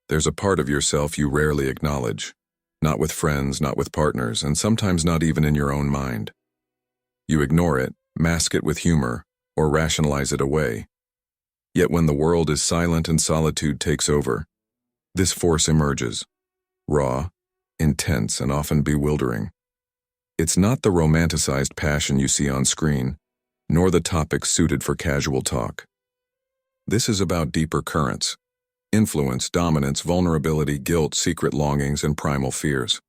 There's a part of yourself you rarely acknowledge, not with friends, not with partners, and sometimes not even in your own mind. You ignore it, mask it with humor, or rationalize it away. Yet when the world is silent and solitude takes over, this force emerges, raw, intense, and often bewildering. It's not the romanticized passion you see on screen, nor the topics suited for casual talk. This is about deeper currents: influence, dominance, vulnerability, guilt, secret longings, and primal fears.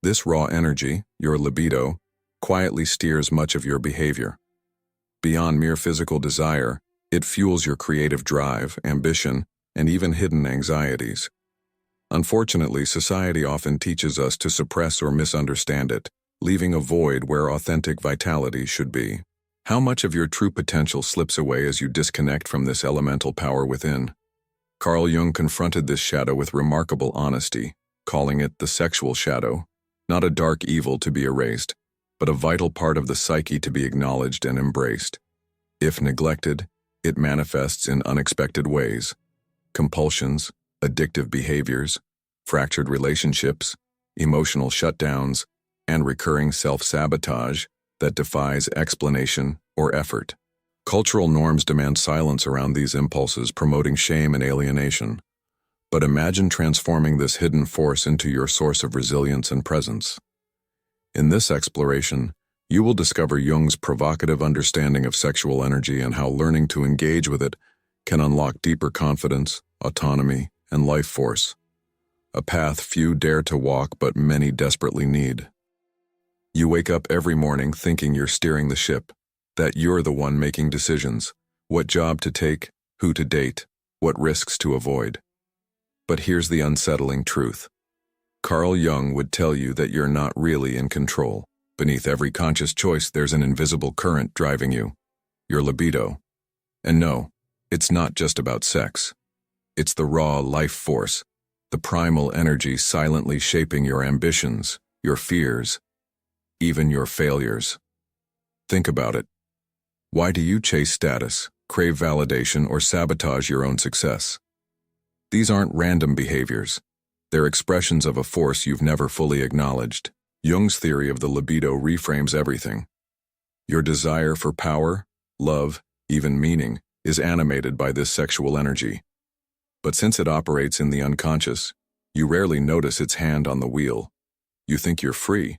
This raw energy, your libido, quietly steers much of your behavior. Beyond mere physical desire, it fuels your creative drive, ambition, and even hidden anxieties. Unfortunately, society often teaches us to suppress or misunderstand it, leaving a void where authentic vitality should be. How much of your true potential slips away as you disconnect from this elemental power within? Carl Jung confronted this shadow with remarkable honesty, calling it the sexual shadow, not a dark evil to be erased, but a vital part of the psyche to be acknowledged and embraced. If neglected, it manifests in unexpected ways: compulsions, addictive behaviors, fractured relationships, emotional shutdowns, and recurring self-sabotage that defies explanation or effort. Cultural norms demand silence around these impulses, promoting shame and alienation. But imagine transforming this hidden force into your source of resilience and presence. In this exploration, you will discover Jung's provocative understanding of sexual energy and how learning to engage with it can unlock deeper confidence, autonomy, and life force. A path few dare to walk but many desperately need. You wake up every morning thinking you're steering the ship, that you're the one making decisions, what job to take, who to date, what risks to avoid. But here's the unsettling truth. Carl Jung would tell you that you're not really in control. Beneath every conscious choice, there's an invisible current driving you, your libido. And no, it's not just about sex. It's the raw life force, the primal energy silently shaping your ambitions, your fears, even your failures. Think about it. Why do you chase status, crave validation, or sabotage your own success? These aren't random behaviors. They're expressions of a force you've never fully acknowledged. Jung's theory of the libido reframes everything. Your desire for power, love, even meaning, is animated by this sexual energy. But since it operates in the unconscious, you rarely notice its hand on the wheel. You think you're free.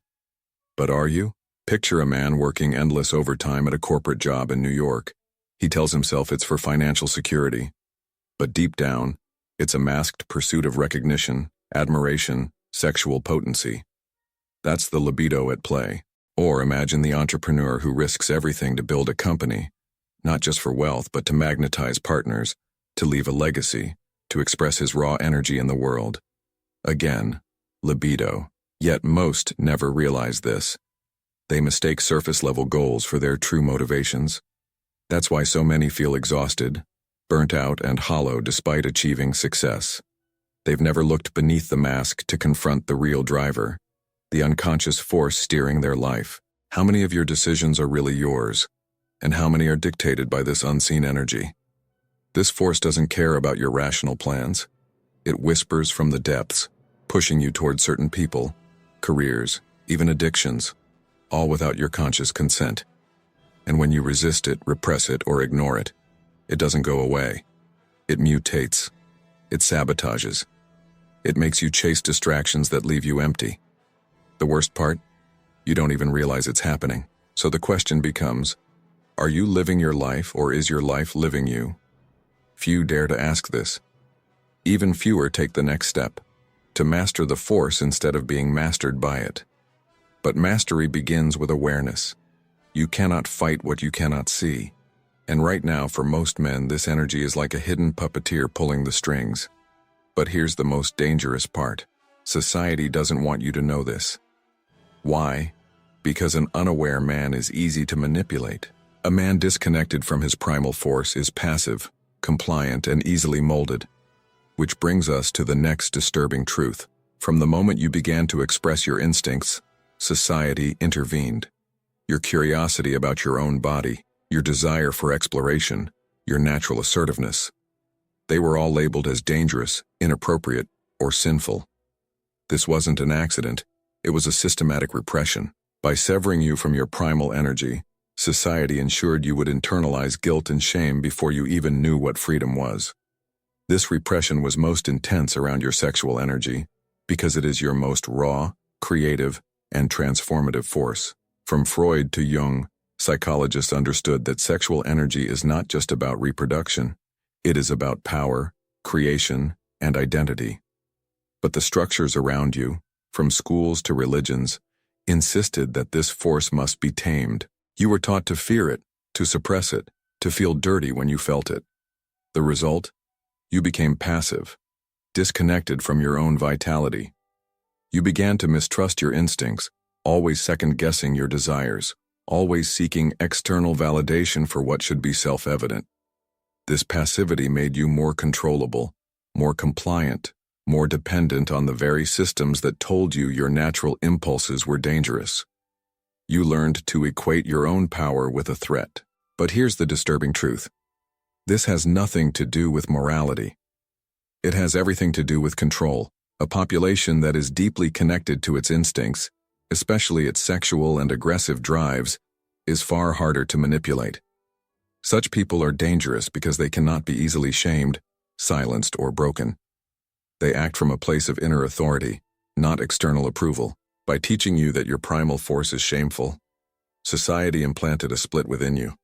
But are you? Picture a man working endless overtime at a corporate job in New York. He tells himself it's for financial security. But deep down, it's a masked pursuit of recognition, admiration, sexual potency. That's the libido at play. Or imagine the entrepreneur who risks everything to build a company, not just for wealth, but to magnetize partners, to leave a legacy, to express his raw energy in the world. Again, libido. Yet most never realize this. They mistake surface-level goals for their true motivations. That's why so many feel exhausted, burnt out, and hollow despite achieving success. They've never looked beneath the mask to confront the real driver, the unconscious force steering their life. How many of your decisions are really yours, and how many are dictated by this unseen energy? This force doesn't care about your rational plans. It whispers from the depths, pushing you toward certain people, careers, even addictions, all without your conscious consent. And when you resist it, repress it, or ignore it, it doesn't go away. It mutates. It sabotages. It makes you chase distractions that leave you empty. The worst part? You don't even realize it's happening. So the question becomes, are you living your life, or is your life living you? Few dare to ask this. Even fewer take the next step, to master the force instead of being mastered by it. But mastery begins with awareness. You cannot fight what you cannot see. And right now, for most men, this energy is like a hidden puppeteer pulling the strings. But here's the most dangerous part. Society doesn't want you to know this. Why? Because an unaware man is easy to manipulate. A man disconnected from his primal force is passive, compliant, and easily molded. Which brings us to the next disturbing truth. From the moment you began to express your instincts, society intervened. Your curiosity about your own body, your desire for exploration, your natural assertiveness. They were all labeled as dangerous, inappropriate, or sinful. This wasn't an accident, it was a systematic repression. By severing you from your primal energy, society ensured you would internalize guilt and shame before you even knew what freedom was. This repression was most intense around your sexual energy, because it is your most raw, creative, and transformative force. From Freud to Jung, psychologists understood that sexual energy is not just about reproduction, it is about power, creation, and identity. But the structures around you, from schools to religions, insisted that this force must be tamed. You were taught to fear it, to suppress it, to feel dirty when you felt it. The result? You became passive, disconnected from your own vitality. You began to mistrust your instincts, always second-guessing your desires, always seeking external validation for what should be self-evident. This passivity made you more controllable, more compliant, more dependent on the very systems that told you your natural impulses were dangerous. You learned to equate your own power with a threat. But here's the disturbing truth. This has nothing to do with morality. It has everything to do with control. A population that is deeply connected to its instincts, especially its sexual and aggressive drives, is far harder to manipulate. Such people are dangerous because they cannot be easily shamed, silenced, or broken. They act from a place of inner authority, not external approval. By teaching you that your primal force is shameful, society implanted a split within you,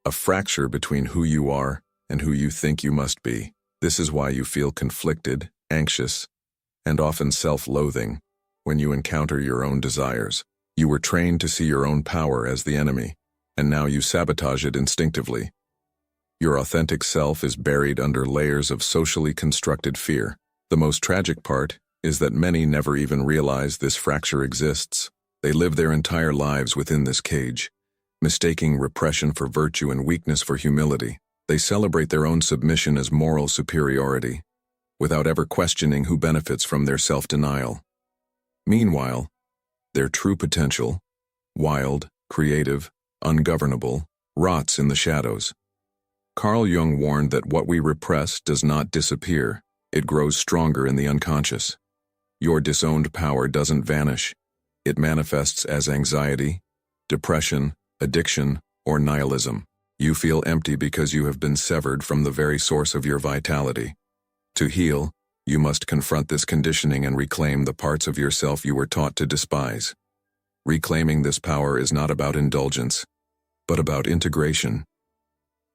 a fracture between who you are and who you think you must be. This is why you feel conflicted, anxious, and often self-loathing when you encounter your own desires. You were trained to see your own power as the enemy, and now you sabotage it instinctively. Your authentic self is buried under layers of socially constructed fear. The most tragic part is that many never even realize this fracture exists. They live their entire lives within this cage, mistaking repression for virtue and weakness for humility. They celebrate their own submission as moral superiority, without ever questioning who benefits from their self-denial. Meanwhile, their true potential, wild, creative, ungovernable, rots in the shadows. Carl Jung warned that what we repress does not disappear. It grows stronger in the unconscious. Your disowned power doesn't vanish. It manifests as anxiety, depression, addiction, or nihilism. You feel empty because you have been severed from the very source of your vitality. To heal, you must confront this conditioning and reclaim the parts of yourself you were taught to despise. Reclaiming this power is not about indulgence, but about integration.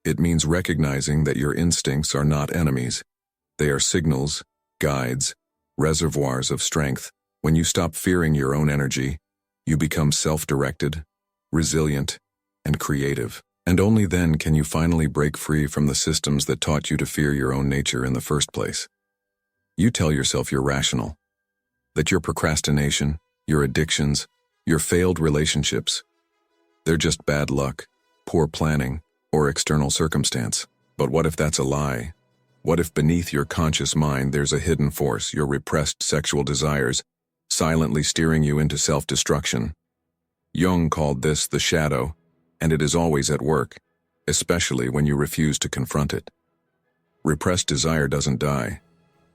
It means recognizing that your instincts are not enemies. They are signals, guides, reservoirs of strength. When you stop fearing your own energy, you become self-directed, resilient, and creative. And only then can you finally break free from the systems that taught you to fear your own nature in the first place. You tell yourself you're rational, that your procrastination, your addictions, your failed relationships, they're just bad luck, poor planning, or external circumstance. But what if that's a lie? What if beneath your conscious mind there's a hidden force, your repressed sexual desires, silently steering you into self-destruction? Jung called this the shadow, and it is always at work, especially when you refuse to confront it. Repressed desire doesn't die.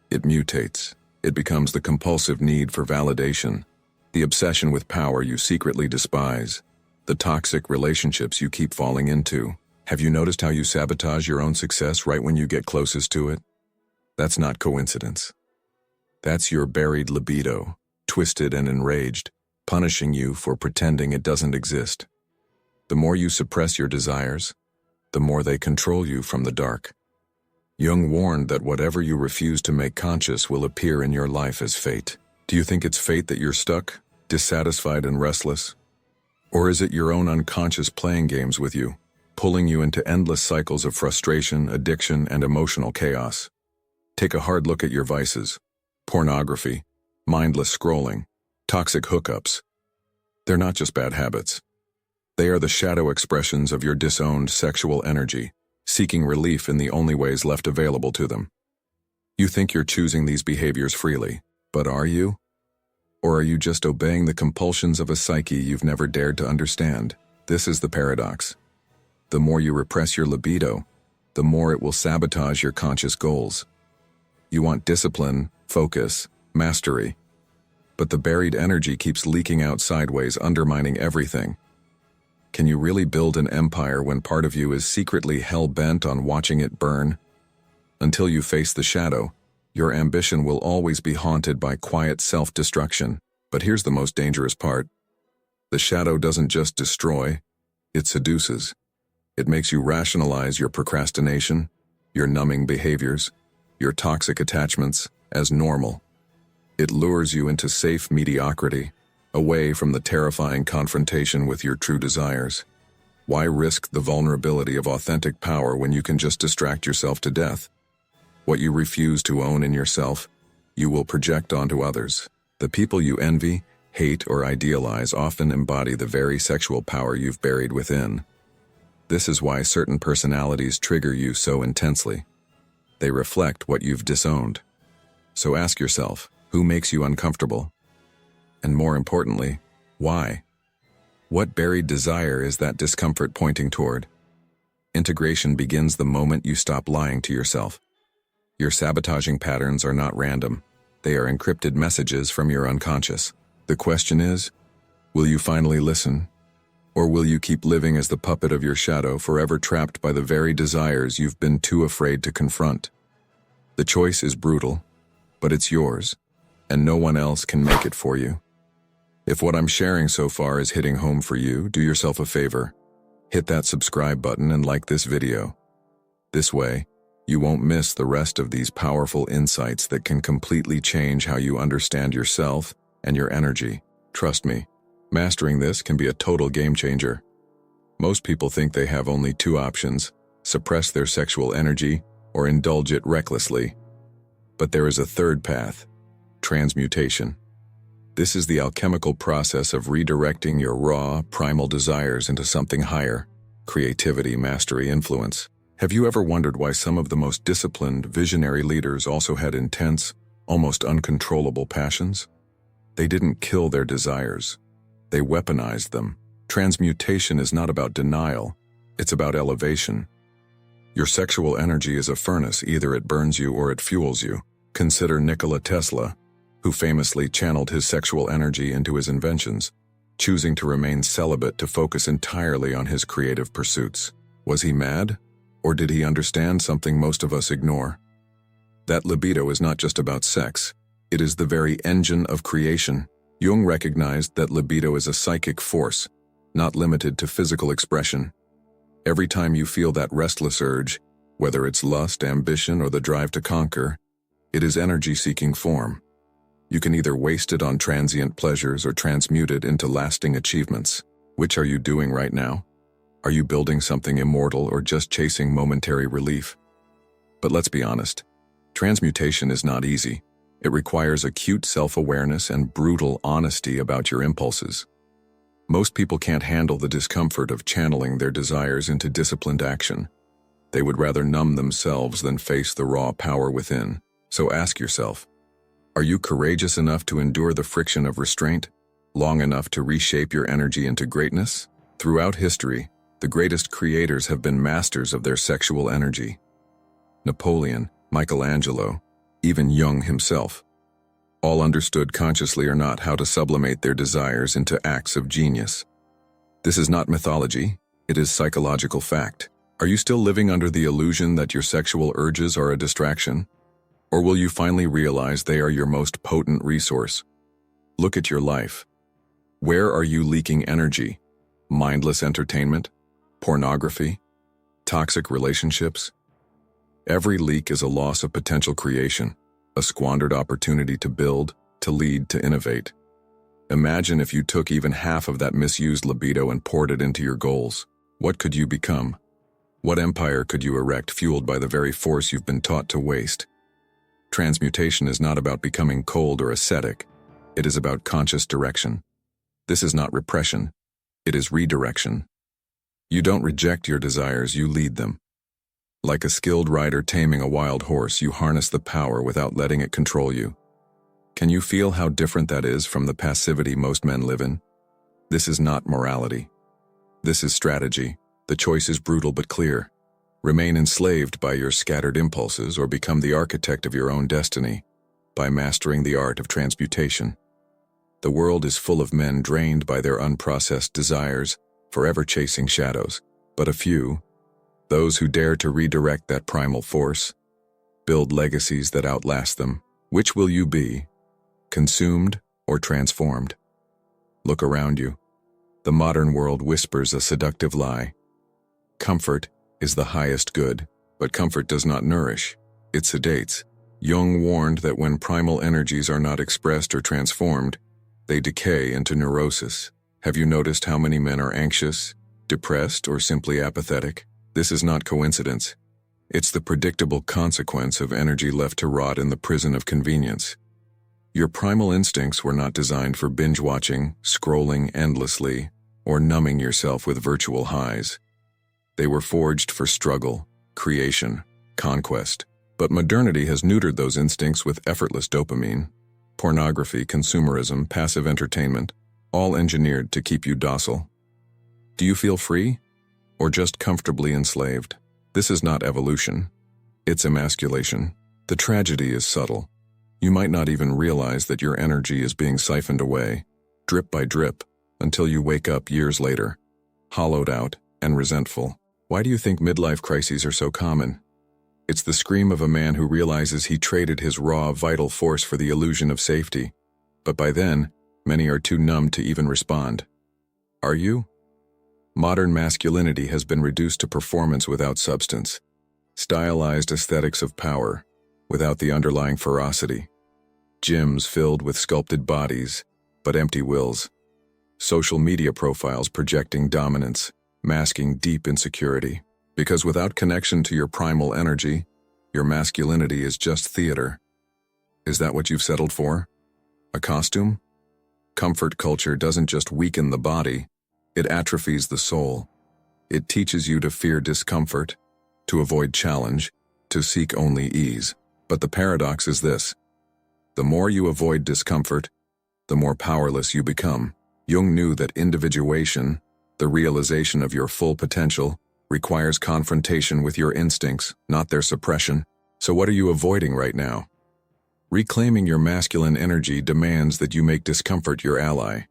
It mutates. It becomes the compulsive need for validation, the obsession with power you secretly despise, the toxic relationships you keep falling into. Have you noticed how you sabotage your own success right when you get closest to it? That's not coincidence. That's your buried libido, twisted and enraged, punishing you for pretending it doesn't exist. The more you suppress your desires, the more they control you from the dark. Jung warned that whatever you refuse to make conscious will appear in your life as fate. Do you think it's fate that you're stuck, dissatisfied and restless? Or is it your own unconscious playing games with you, pulling you into endless cycles of frustration, addiction, and emotional chaos? Take a hard look at your vices. Pornography, mindless scrolling, toxic hookups. They're not just bad habits. They are the shadow expressions of your disowned sexual energy, seeking relief in the only ways left available to them. You think you're choosing these behaviors freely, but are you? Or are you just obeying the compulsions of a psyche you've never dared to understand? This is the paradox. The more you repress your libido, the more it will sabotage your conscious goals. You want discipline, focus, mastery. But the buried energy keeps leaking out sideways, undermining everything. Can you really build an empire when part of you is secretly hell-bent on watching it burn? Until you face the shadow, your ambition will always be haunted by quiet self-destruction. But here's the most dangerous part. The shadow doesn't just destroy, it seduces. It makes you rationalize your procrastination, your numbing behaviors, your toxic attachments as normal. It lures you into safe mediocrity, away from the terrifying confrontation with your true desires. Why risk the vulnerability of authentic power when you can just distract yourself to death? What you refuse to own in yourself, you will project onto others. The people you envy, hate, or idealize often embody the very sexual power you've buried within. This is why certain personalities trigger you so intensely. They reflect what you've disowned. So ask yourself, who makes you uncomfortable? And more importantly, why? What buried desire is that discomfort pointing toward? Integration begins the moment you stop lying to yourself. Your sabotaging patterns are not random. They are encrypted messages from your unconscious. The question is, will you finally listen? Or will you keep living as the puppet of your shadow, forever trapped by the very desires you've been too afraid to confront? The choice is brutal, but it's yours, and no one else can make it for you. If what I'm sharing so far is hitting home for you, do yourself a favor. Hit that subscribe button and like this video. This way, you won't miss the rest of these powerful insights that can completely change how you understand yourself and your energy. Trust me, mastering this can be a total game changer. Most people think they have only two options: suppress their sexual energy or indulge it recklessly. But there is a third path: transmutation. This is the alchemical process of redirecting your raw, primal desires into something higher: creativity, mastery, influence. Have you ever wondered why some of the most disciplined, visionary leaders also had intense, almost uncontrollable passions? They didn't kill their desires. They weaponized them. Transmutation is not about denial. It's about elevation. Your sexual energy is a furnace. Either it burns you or it fuels you. Consider Nikola Tesla, who famously channeled his sexual energy into his inventions, choosing to remain celibate to focus entirely on his creative pursuits. Was he mad? Or did he understand something most of us ignore? That libido is not just about sex. It is the very engine of creation. Jung recognized that libido is a psychic force, not limited to physical expression. Every time you feel that restless urge, whether it's lust, ambition, or the drive to conquer, it is energy-seeking form. You can either waste it on transient pleasures or transmute it into lasting achievements. Which are you doing right now? Are you building something immortal or just chasing momentary relief? But let's be honest, transmutation is not easy. It requires acute self-awareness and brutal honesty about your impulses. Most people can't handle the discomfort of channeling their desires into disciplined action. They would rather numb themselves than face the raw power within. So ask yourself, are you courageous enough to endure the friction of restraint, long enough to reshape your energy into greatness? Throughout history, the greatest creators have been masters of their sexual energy. Napoleon, Michelangelo, even Jung himself. All understood, consciously or not, how to sublimate their desires into acts of genius. This is not mythology, it is psychological fact. Are you still living under the illusion that your sexual urges are a distraction? Or will you finally realize they are your most potent resource? Look at your life. Where are you leaking energy? Mindless entertainment? Pornography? Toxic relationships? Every leak is a loss of potential creation, a squandered opportunity to build, to lead, to innovate. Imagine if you took even half of that misused libido and poured it into your goals. What could you become? What empire could you erect, fueled by the very force you've been taught to waste? Transmutation is not about becoming cold or ascetic. It is about conscious direction. This is not repression. It is redirection. You don't reject your desires, you lead them. Like a skilled rider taming a wild horse, you harness the power without letting it control you. Can you feel how different that is from the passivity most men live in? This is not morality. This is strategy. The choice is brutal but clear. Remain enslaved by your scattered impulses or become the architect of your own destiny by mastering the art of transmutation. The world is full of men drained by their unprocessed desires, forever chasing shadows. But a few, those who dare to redirect that primal force, build legacies that outlast them. Which will you be? Consumed or transformed? Look around you. The modern world whispers a seductive lie. Comfort is the highest good, but comfort does not nourish. It sedates. Jung warned that when primal energies are not expressed or transformed, they decay into neurosis. Have you noticed how many men are anxious, depressed, or simply apathetic? This is not coincidence. It's the predictable consequence of energy left to rot in the prison of convenience. Your primal instincts were not designed for binge-watching, scrolling endlessly, or numbing yourself with virtual highs. They were forged for struggle, creation, conquest. But modernity has neutered those instincts with effortless dopamine, pornography, consumerism, passive entertainment, all engineered to keep you docile. Do you feel free? Or just comfortably enslaved? This is not evolution. It's emasculation. The tragedy is subtle. You might not even realize that your energy is being siphoned away, drip by drip, until you wake up years later, hollowed out and resentful. Why do you think midlife crises are so common? It's the scream of a man who realizes he traded his raw, vital force for the illusion of safety. But by then, many are too numb to even respond. Are you? Modern masculinity has been reduced to performance without substance, stylized aesthetics of power, without the underlying ferocity, gyms filled with sculpted bodies, but empty wills, social media profiles projecting dominance, masking deep insecurity. Because without connection to your primal energy, your masculinity is just theater. Is that what you've settled for? A costume? Comfort culture doesn't just weaken the body, it atrophies the soul. It teaches you to fear discomfort, to avoid challenge, to seek only ease. But the paradox is this: the more you avoid discomfort, the more powerless you become. Jung knew that individuation, the realization of your full potential, requires confrontation with your instincts, not their suppression. So what are you avoiding right now? Reclaiming your masculine energy demands that you make discomfort your ally.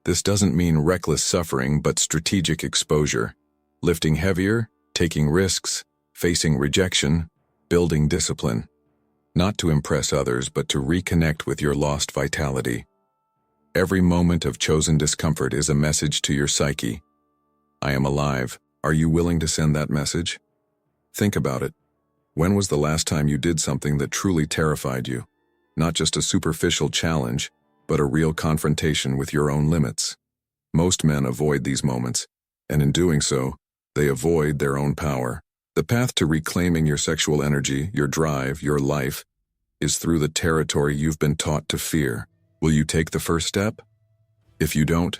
This doesn't mean reckless suffering, but strategic exposure. Lifting heavier, taking risks, facing rejection, building discipline. Not to impress others, but to reconnect with your lost vitality. Every moment of chosen discomfort is a message to your psyche. I am alive. Are you willing to send that message? Think about it. When was the last time you did something that truly terrified you? Not just a superficial challenge, but a real confrontation with your own limits. Most men avoid these moments, and in doing so, they avoid their own power. The path to reclaiming your sexual energy, your drive, your life, is through the territory you've been taught to fear. Will you take the first step? If you don't,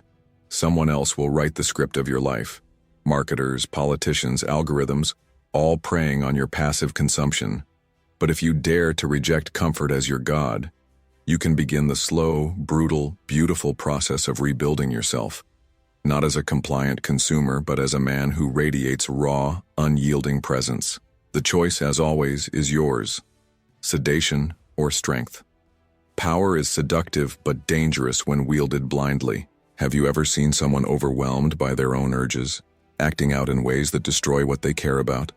someone else will write the script of your life. Marketers, politicians, algorithms, all preying on your passive consumption. But if you dare to reject comfort as your god, you can begin the slow, brutal, beautiful process of rebuilding yourself. Not as a compliant consumer, but as a man who radiates raw, unyielding presence. The choice, as always, is yours. Sedation or strength. Power is seductive but dangerous when wielded blindly. Have you ever seen someone overwhelmed by their own urges, acting out in ways that destroy what they care about?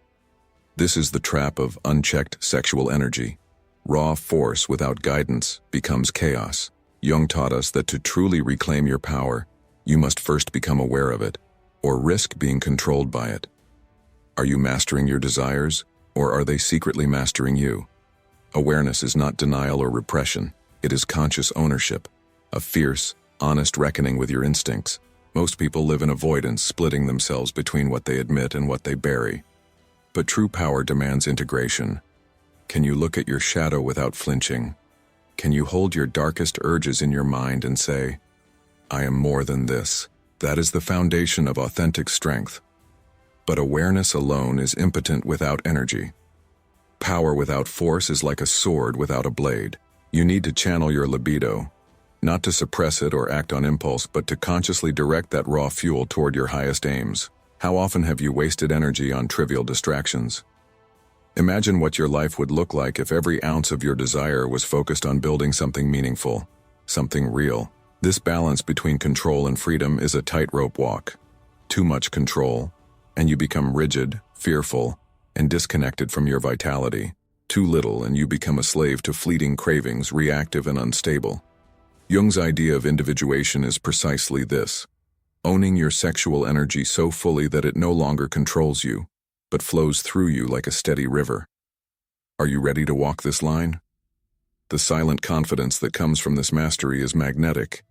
This is the trap of unchecked sexual energy. Raw force without guidance becomes chaos. Jung taught us that to truly reclaim your power, you must first become aware of it, or risk being controlled by it. Are you mastering your desires, or are they secretly mastering you? Awareness is not denial or repression. It is conscious ownership, a fierce, honest reckoning with your instincts. Most people live in avoidance, splitting themselves between what they admit and what they bury. But true power demands integration. Can you look at your shadow without flinching? Can you hold your darkest urges in your mind and say, I am more than this? That is the foundation of authentic strength. But awareness alone is impotent without energy. Power without force is like a sword without a blade. You need to channel your libido, not to suppress it or act on impulse, but to consciously direct that raw fuel toward your highest aims. How often have you wasted energy on trivial distractions? Imagine what your life would look like if every ounce of your desire was focused on building something meaningful, something real. This balance between control and freedom is a tightrope walk. Too much control, and you become rigid, fearful, and disconnected from your vitality. Too little, and you become a slave to fleeting cravings, reactive and unstable. Jung's idea of individuation is precisely this: owning your sexual energy so fully that it no longer controls you, but flows through you like a steady river. Are you ready to walk this line? The silent confidence that comes from this mastery is magnetic.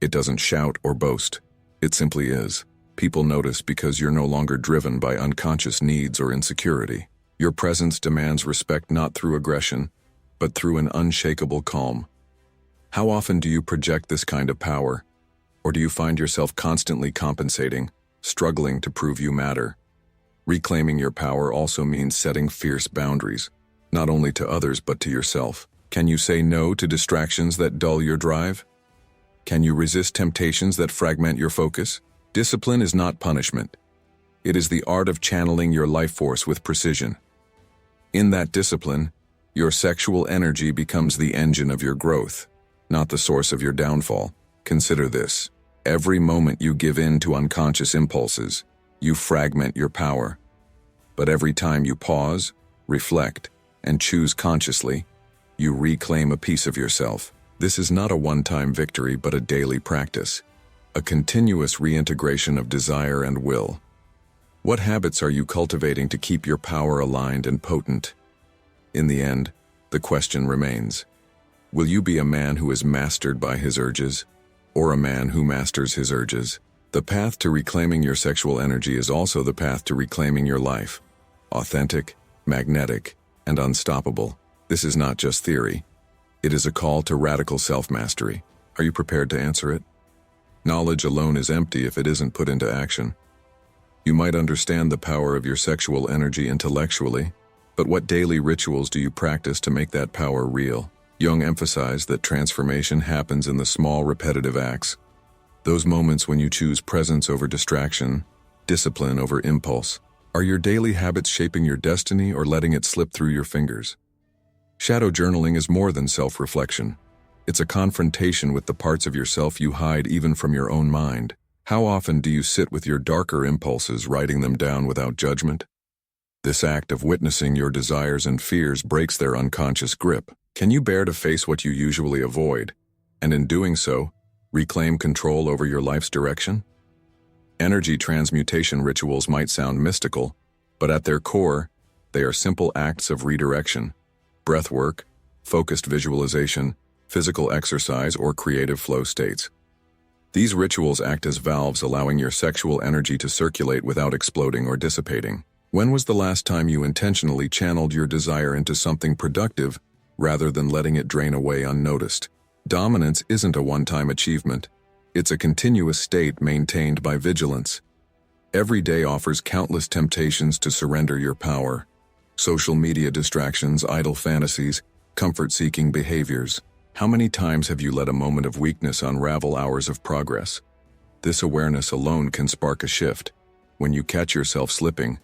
It doesn't shout or boast. It simply is. People notice because you're no longer driven by unconscious needs or insecurity. Your presence demands respect not through aggression, but through an unshakable calm. How often do you project this kind of power? Or do you find yourself constantly compensating, struggling to prove you matter? Reclaiming your power also means setting fierce boundaries, not only to others but to yourself. Can you say no to distractions that dull your drive? Can you resist temptations that fragment your focus? Discipline is not punishment. It is the art of channeling your life force with precision. In that discipline, your sexual energy becomes the engine of your growth, not the source of your downfall. Consider this: every moment you give in to unconscious impulses, you fragment your power. But every time you pause, reflect, and choose consciously, you reclaim a piece of yourself. This is not a one-time victory, but a daily practice, a continuous reintegration of desire and will. What habits are you cultivating to keep your power aligned and potent? In the end, the question remains: will you be a man who is mastered by his urges, or a man who masters his urges? The path to reclaiming your sexual energy is also the path to reclaiming your life. Authentic, magnetic, and unstoppable. This is not just theory. It is a call to radical self-mastery. Are you prepared to answer it? Knowledge alone is empty if it isn't put into action. You might understand the power of your sexual energy intellectually, but what daily rituals do you practice to make that power real? Jung emphasized that transformation happens in the small, repetitive acts. Those moments when you choose presence over distraction, discipline over impulse. Are your daily habits shaping your destiny or letting it slip through your fingers? Shadow journaling is more than self-reflection. It's a confrontation with the parts of yourself you hide even from your own mind. How often do you sit with your darker impulses, writing them down without judgment? This act of witnessing your desires and fears breaks their unconscious grip. Can you bear to face what you usually avoid, and in doing so, reclaim control over your life's direction? Energy transmutation rituals might sound mystical, but at their core, they are simple acts of redirection. Breath work, focused visualization, physical exercise, or creative flow states. These rituals act as valves, allowing your sexual energy to circulate without exploding or dissipating. When was the last time you intentionally channeled your desire into something productive rather than letting it drain away unnoticed? Dominance isn't a one-time achievement. It's a continuous state maintained by vigilance. Every day offers countless temptations to surrender your power. Social media distractions, idle fantasies, comfort-seeking behaviors. How many times have you let a moment of weakness unravel hours of progress? This awareness alone can spark a shift. When you catch yourself slipping,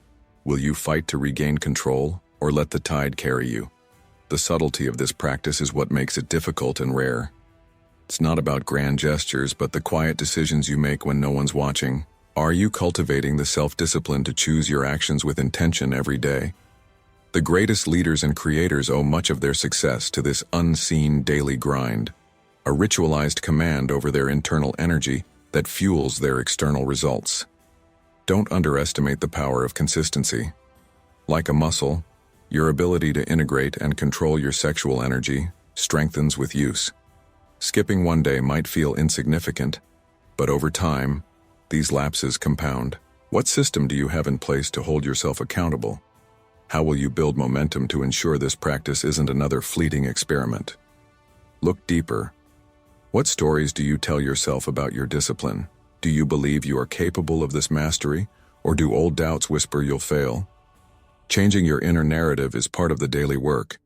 will you fight to regain control, or let the tide carry you? The subtlety of this practice is what makes it difficult and rare. It's not about grand gestures, but the quiet decisions you make when no one's watching. Are you cultivating the self-discipline to choose your actions with intention every day? The greatest leaders and creators owe much of their success to this unseen daily grind, a ritualized command over their internal energy that fuels their external results. Don't underestimate the power of consistency. Like a muscle, your ability to integrate and control your sexual energy strengthens with use. Skipping one day might feel insignificant, but over time, these lapses compound. What system do you have in place to hold yourself accountable? How will you build momentum to ensure this practice isn't another fleeting experiment? Look deeper. What stories do you tell yourself about your discipline? Do you believe you are capable of this mastery, or do old doubts whisper you'll fail? Changing your inner narrative is part of the daily work,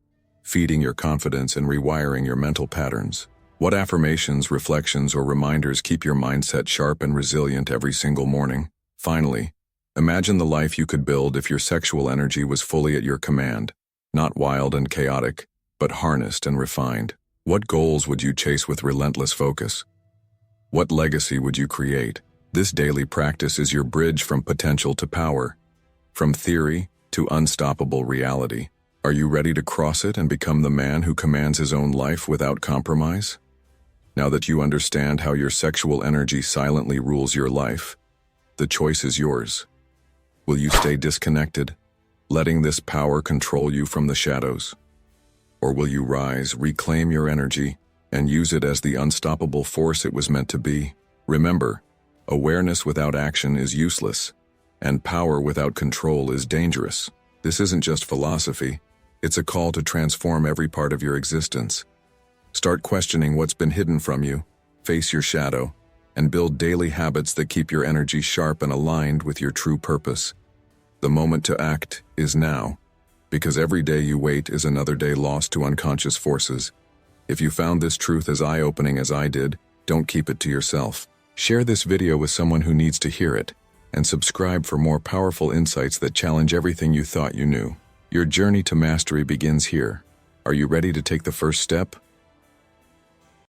feeding your confidence and rewiring your mental patterns. What affirmations, reflections, or reminders keep your mindset sharp and resilient every single morning? Finally, Imagine the life you could build if your sexual energy was fully at your command, not wild and chaotic, but harnessed and refined. What goals would you chase with relentless focus? What legacy would you create? This daily practice is your bridge from potential to power, from theory to unstoppable reality. Are you ready to cross it and become the man who commands his own life without compromise? Now that you understand how your sexual energy silently rules your life, the choice is yours. Will you stay disconnected, letting this power control you from the shadows? Or will you rise, reclaim your energy, and use it as the unstoppable force it was meant to be? Remember, awareness without action is useless, and power without control is dangerous. This isn't just philosophy, it's a call to transform every part of your existence. Start questioning what's been hidden from you, face your shadow, and build daily habits that keep your energy sharp and aligned with your true purpose. The moment to act is now, because every day you wait is another day lost to unconscious forces. If you found this truth as eye-opening as I did, don't keep it to yourself. Share this video with someone who needs to hear it, and subscribe for more powerful insights that challenge everything you thought you knew. Your journey to mastery begins here. Are you ready to take the first step?